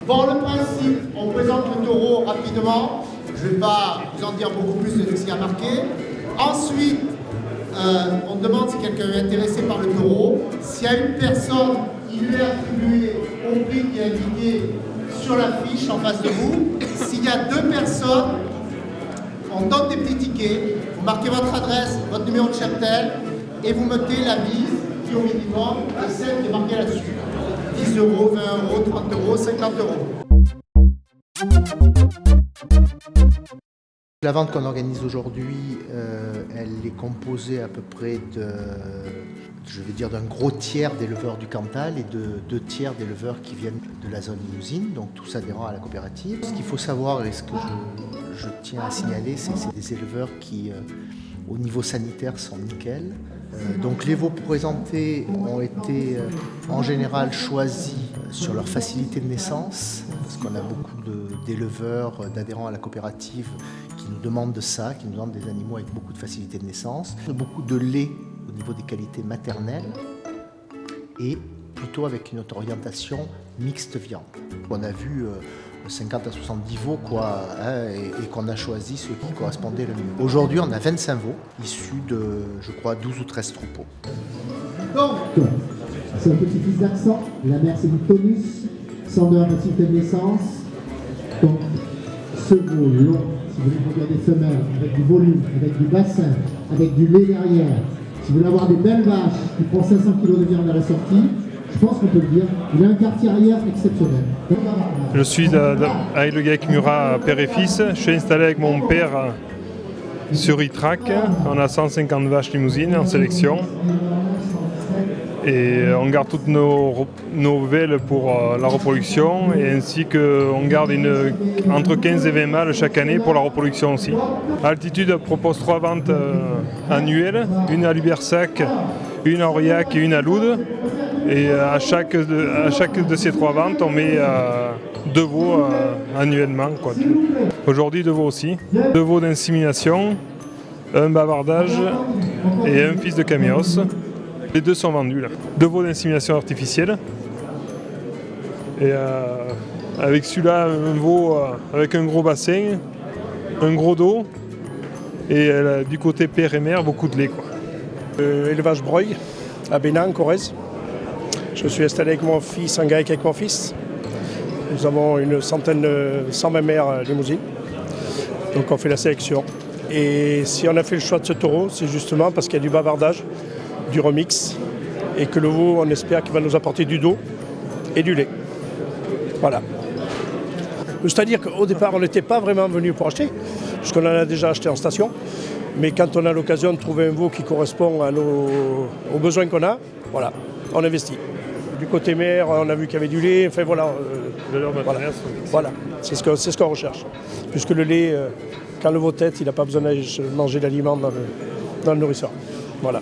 Bon, le principe, on présente le taureau rapidement. Je ne vais pas vous en dire beaucoup plus de ce qu'il y a marqué. Ensuite, on demande si quelqu'un est intéressé par le taureau. S'il y a une personne, il lui est attribué au prix qui est indiqué sur la fiche en face de vous. S'il y a 2 personnes, on donne des petits tickets. Vous marquez votre adresse, votre numéro de cheptel et vous mettez la mise qui au minimum est celle qui est marquée là-dessus. 10 euros, 20 euros, 30 euros, 50 euros. La vente qu'on organise aujourd'hui, elle est composée à peu près d'un gros tiers d'éleveurs du Cantal et de 2 tiers d'éleveurs qui viennent de la zone limousine, donc tous adhérents à la coopérative. Ce qu'il faut savoir et ce que je tiens à signaler, c'est que c'est des éleveurs qui, au niveau sanitaire, sont nickel. Donc les veaux présentés ont été en général choisis sur leur facilité de naissance, parce qu'on a beaucoup d'éleveurs, d'adhérents à la coopérative qui nous demandent de ça, qui nous demandent des animaux avec beaucoup de facilité de naissance, beaucoup de lait au niveau des qualités maternelles et plutôt avec une orientation mixte viande. On a vu 50 à 70 veaux et qu'on a choisi ceux qui correspondaient le mieux. Aujourd'hui, on a 25 veaux issus de, je crois, 12 ou 13 troupeaux. C'est un petit fils d'accent, la mère c'est du tonus, sans de la facilité de naissance. Donc, ce veau long, si vous voulez regarder des femelles, avec du volume, avec du bassin, avec du lait derrière, si vous voulez avoir des belles vaches qui font 500 kg de viande à la sortie, je pense qu'on peut le dire, il a un quartier arrière exceptionnel. Je suis avec le GAEC Murat, père et fils. Je suis installé avec mon père sur Itrac. On a 150 vaches limousines en sélection. Et on garde toutes nos velles pour la reproduction et ainsi qu'on garde entre 15 et 20 mâles chaque année pour la reproduction aussi. Altitude propose 3 ventes annuelles, une à Lubersac, une à Aurillac et une à Loudes. Et à chaque de ces 3 ventes, on met 2 veaux annuellement. Aujourd'hui, 2 veaux aussi. 2 veaux d'insémination, un bavardage et un fils de Camios. Les 2 sont vendus là. 2 veaux d'insémination artificielle. Et avec celui-là, un veau avec un gros bassin, un gros dos. Et du côté père et mère, beaucoup de lait. Élevage Breuil, à Bénin, en Corrèze. Je suis installé avec mon fils, en GAEC avec mon fils. Nous avons une centaine, 120 mères limousines. Donc on fait la sélection. Et si on a fait le choix de ce taureau, c'est justement parce qu'il y a du bavardage, du remix, et que le veau, on espère qu'il va nous apporter du dos et du lait. Voilà. C'est-à-dire qu'au départ, on n'était pas vraiment venu pour acheter, puisqu'on en a déjà acheté en station. Mais quand on a l'occasion de trouver un veau qui correspond aux besoins qu'on a, voilà, on investit. Du côté mère, on a vu qu'il y avait du lait, enfin voilà. Voilà, c'est ce qu'on recherche. Puisque le lait, quand le veau tète, il n'a pas besoin de manger d'aliment dans le nourrisseur. Voilà.